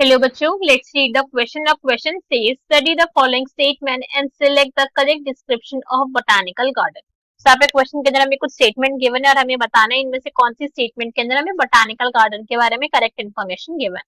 Hello बच्चों, let's read the question. The question says, study the following statement and select the correct description of botanical garden. So यहाँ पे question के अंदर हमें कुछ statement given है और हमें बताना है इनमें से कौन सी स्टेटमेंट के अंदर हमें बोटानिकल गार्डन के बारे में करेक्ट इन्फॉर्मेशन गिवन है।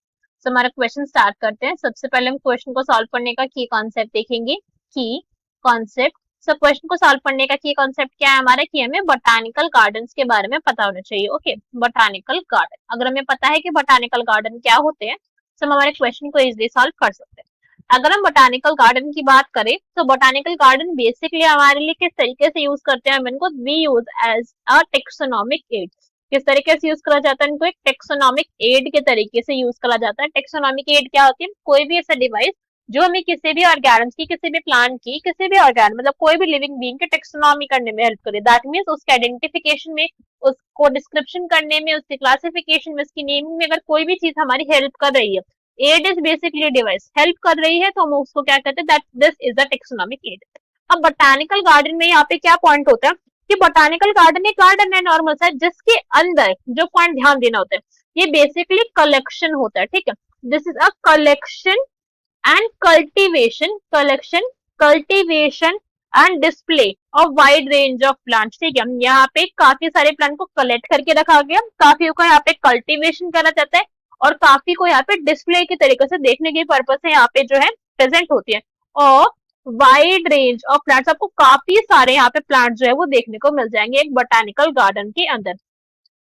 So हमारा क्वेश्चन स्टार्ट करते हैं। सबसे पहले हम क्वेश्चन को सॉल्व करने का की कॉन्सेप्ट देखेंगे। की कॉन्सेप्ट, सो क्वेश्चन को सॉल्व करने का की कॉन्सेप्ट क्या है हमारा, कि हमें बोटानिकल गार्डन्स के बारे में पता होना चाहिए। ओके, बोटानिकल गार्डन, अगर हमें पता है कि बोटानिकल गार्डन क्या होते हैं तो हम हमारे क्वेश्चन को इजीली सॉल्व कर सकते हैं। अगर हम बोटानिकल गार्डन की बात करें तो बोटानिकल गार्डन बेसिकली हमारे लिए किस तरीके से यूज करते हैं, हम इनको we use as a taxonomic aid. किस तरीके से यूज करा जाता है, इनको एक टेक्सोनोमिक एड के तरीके से यूज करा जाता है। टेक्सोनोमिक एड क्या होती है, कोई भी ऐसा डिवाइस जो हमें किसी भी ऑर्गेनिज्म की, किसी भी प्लांट की, किसी भी ऑर्गेन मतलब कोई भी लिविंग बीइंग के टेक्सोनॉमी करने में हेल्प करे। दैट मींस उसके आइडेंटिफिकेशन में, उसको डिस्क्रिप्शन करने में, उसकी क्लासिफिकेशन में, उसकी नेमिंग में अगर कोई भी चीज हमारी हेल्प कर रही है, aid is basically device, help कर रही है तो हम उसको क्या कहते हैं, that this is a taxonomic aid. अब बोटानिकल गार्डन में यहाँ पे क्या पॉइंट होता है कि बोटानिकल गार्डन एक गार्डन है नॉर्मल सा, जिसके अंदर जो पॉइंट ध्यान देना होता है, ये बेसिकली कलेक्शन होता है। ठीक है, this is a collection and collection, cultivation and display of wide range of plants. ठीक है, यहाँ पे काफी सारे प्लांट को कलेक्ट करके रखा गया, काफी को यहाँ पे कल्टीवेशन करा जाता है और काफी को यहाँ पे डिस्प्ले के तरीके से देखने के पर्पज से यहाँ पे जो है प्रेजेंट होती है। और वाइड रेंज ऑफ प्लांट्स, आपको काफी सारे यहाँ पे प्लांट जो है वो देखने को मिल जाएंगे एक बोटानिकल गार्डन के अंदर।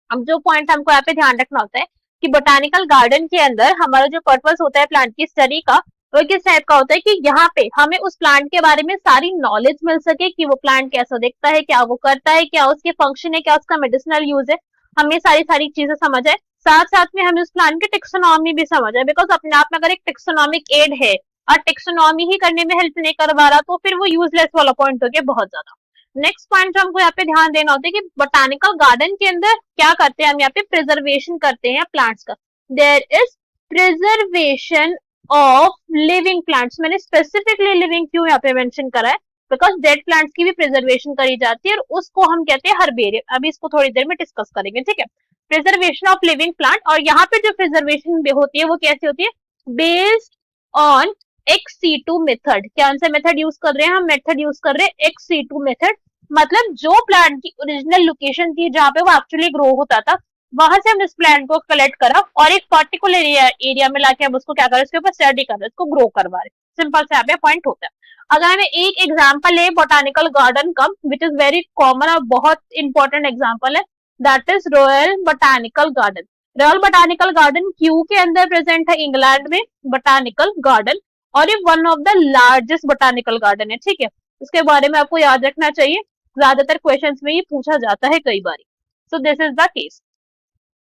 अब जो पॉइंट हमको यहाँ पे ध्यान रखना होता है कि बोटानिकल गार्डन के अंदर हमारा जो पर्पस होता है प्लांट की स्टडी का, वो किस टाइप का होता है कि यहाँ पे हमें उस प्लांट के बारे में सारी नॉलेज मिल सके कि वो प्लांट कैसा दिखता है, क्या वो करता है, क्या उसके फंक्शन है, क्या उसका मेडिसिनल यूज है, हमें सारी सारी चीजें समझ आए। साथ साथ में हमें उस प्लांट की टेक्सोनॉमी भी समझ आए, बिकॉज अपने आप में अगर एक टेक्सोनॉमिक एड है और टेक्सोनॉमी ही करने में हेल्प नहीं करवा रहा तो फिर वो यूजलेस वाला पॉइंट हो गया बहुत ज्यादा। नेक्स्ट पॉइंट जो हमको यहाँ पे ध्यान देना होता है कि बोटानिकल गार्डन के अंदर क्या करते हैं, हम यहाँ पे प्रिजर्वेशन करते हैं प्लांट्स का। There is preservation of living plants. मैंने स्पेसिफिकली लिविंग क्यों यहाँ पे मेंशन करा है, बिकॉज डेड प्लांट्स की भी प्रिजर्वेशन करी जाती है और उसको हम कहते हैं हर्बेरियम। अभी इसको थोड़ी देर में डिस्कस करेंगे। ठीक है, प्रिजर्वेशन ऑफ लिविंग प्लांट, और यहाँ पे जो प्रिजर्वेशन होती है वो कैसी होती है, बेस्ड ऑन XC2 मेथड। कौन सा मेथड यूज कर रहे हैं हम, मेथड यूज कर रहे हैं XC2 मेथड। मतलब जो प्लांट की ओरिजिनल लोकेशन थी जहाँ पे वो एक्चुअली ग्रो होता था, वहां से हमने इस प्लांट को कलेक्ट करा और एक पर्टिकुलर एरिया में लाके हम उसको क्या कर रहे हैं, उसके ऊपर स्टडी कर रहे हैं, उसको ग्रो करवा रहे हैं। सिंपल से यहाँ पे पॉइंट होता है। अगर हमें एक एग्जांपल है बोटानिकल गार्डन का, विच इज वेरी कॉमन और बहुत इंपॉर्टेंट एग्जांपल है, that is royal botanical garden. Royal botanical garden Q के अंदर प्रेजेंट है, इंग्लैंड में बोटानिकल गार्डन, और ये one of the largest botanical garden है। ठीक है, इसके बारे में आपको याद रखना चाहिए, ज्यादातर क्वेश्चंस में ये पूछा जाता है कई बार। So this is the case.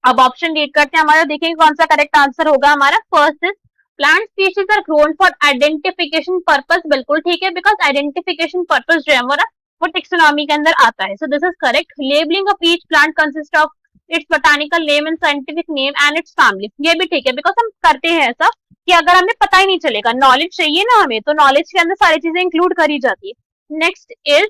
अब ऑप्शन रीड करते हैं हमारा, देखेंगे कौन सा करेक्ट आंसर होगा हमारा। First is plant species are grown for identification purpose. बिल्कुल ठीक है, बिकॉज आइडेंटिफिकेशन पर्पस जो है हमारा वो टेक्सोनॉमी के अंदर आता है। सो this is correct. Labelling of each plant consist of its botanical name and scientific name and it's family. ये भी ठीक है, बिकॉज हम करते हैं ऐसा कि अगर हमें पता ही नहीं चलेगा, नॉलेज चाहिए ना हमें, तो नॉलेज के अंदर सारी चीजें इंक्लूड करी जाती है। Next is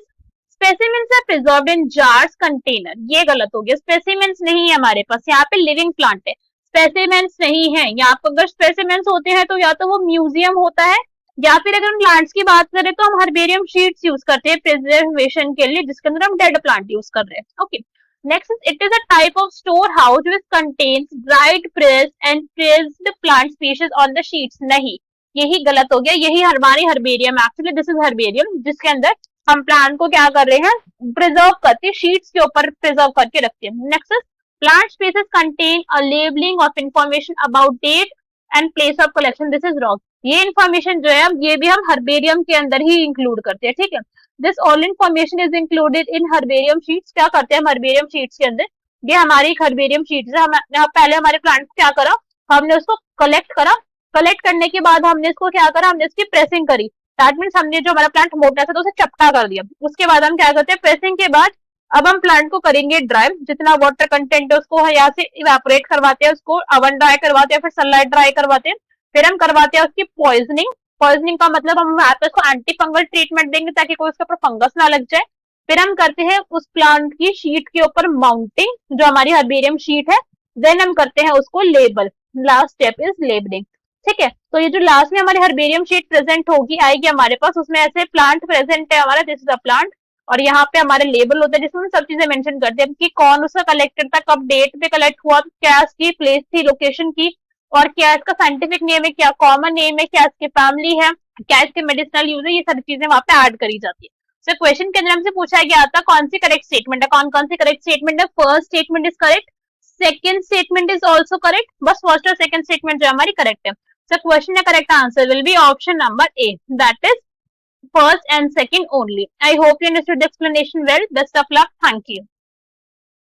specimens are preserved in jars container. ये गलत हो गया, स्पेसिमेंस नहीं है हमारे पास, यहाँ पे लिविंग प्लांट है, स्पेसिमेंस नहीं है। यहाँ पर अगर स्पेसिमेंस होते हैं तो या तो वो म्यूजियम होता है, या फिर अगर हम प्लांट्स की बात करें तो हम हर्बेरियम शीट्स यूज करते हैं प्रिजर्वेशन के लिए, जिसके अंदर हम डेड प्लांट यूज कर रहे हैं। Okay, next it is a type of store house which contains dried pressed and pressed plant species on the sheets. नहीं, यही गलत हो गया, यही हमारी herbarium, actually this is herbarium, जिसके अंदर हम प्लांट को क्या कर रहे हैं, प्रिजर्व करते, शीट्स के ऊपर प्रिजर्व करके रखते हैं। Next plant species contain a labelling of information about date and place of collection. This is wrong. ये इन्फॉर्मेशन जो है ये भी हम हर्बेरियम के अंदर ही इंक्लूड करते हैं। ठीक है, this all information is included in herbarium sheets. क्या करते हैं हम हर्बेरियम शीट्स के अंदर, ये हमारी एक हर्बेरियम शीट्स है। हम पहले हमारे प्लांट को क्या करा, हमने उसको कलेक्ट करा, कलेक्ट करने के बाद हमने इसको क्या करा, हमने इसकी प्रेसिंग करी। दैट मीन्स हमने जो हमारा प्लांट मोटा था तो उसे चपटा कर दिया। उसके बाद हम क्या करते हैं, प्रेसिंग के बाद अब हम प्लांट को करेंगे ड्राई, जितना वाटर कंटेंट है उसको यहाँ से इवेपोरेट करवाते हैं, उसको ओवन ड्राई करवाते हैं, फिर सनलाइट ड्राई करवाते हैं, फिर हम करवाते हैं उसकी पॉइजनिंग। पॉइजनिंग का मतलब हम यहाँ पे उसको एंटी फंगल ट्रीटमेंट देंगे ताकि कोई उसके ऊपर फंगस ना लग जाए। फिर हम करते हैं उस प्लांट की शीट के ऊपर माउंटिंग, जो हमारी हर्बेरियम शीट है। देन हम करते हैं उसको label. Last step is labelling. ठीक है। तो ये जो लास्ट में हमारी हर्बेरियम शीट प्रेजेंट होगी आएगी हमारे पास, उसमें ऐसे प्लांट प्रेजेंट है हमारा, दिस इज अ प्लांट, और यहाँ पे हमारे लेबल होता है जिसमें सब चीजें मेंशन करते हैं कि कौन उसका कलेक्टेड था, कब डेट पे कलेक्ट हुआ, क्या इसकी प्लेस थी, लोकेशन की, और क्या इसका साइंटिफिक नेम है, क्या कॉमन नेम है, क्या इसकी फैमिली है, क्या इसके मेडिसिनल यूज है, ये सारी चीजें वहां पे ऐड करी जाती है। सो क्वेश्चन के अंदर हमसे पूछा गया था कौन सी करेक्ट स्टेटमेंट है, कौन कौन सी करेक्ट स्टेटमेंट है। First statement is correct, second statement is also correct, बस फर्स्ट और सेकंड स्टेटमेंट जो हमारी करेक्ट है। सो क्वेश्चन का correct answer will be option number A, that is first and second only. I hope you understood the explanation well. Best of luck. Thank you.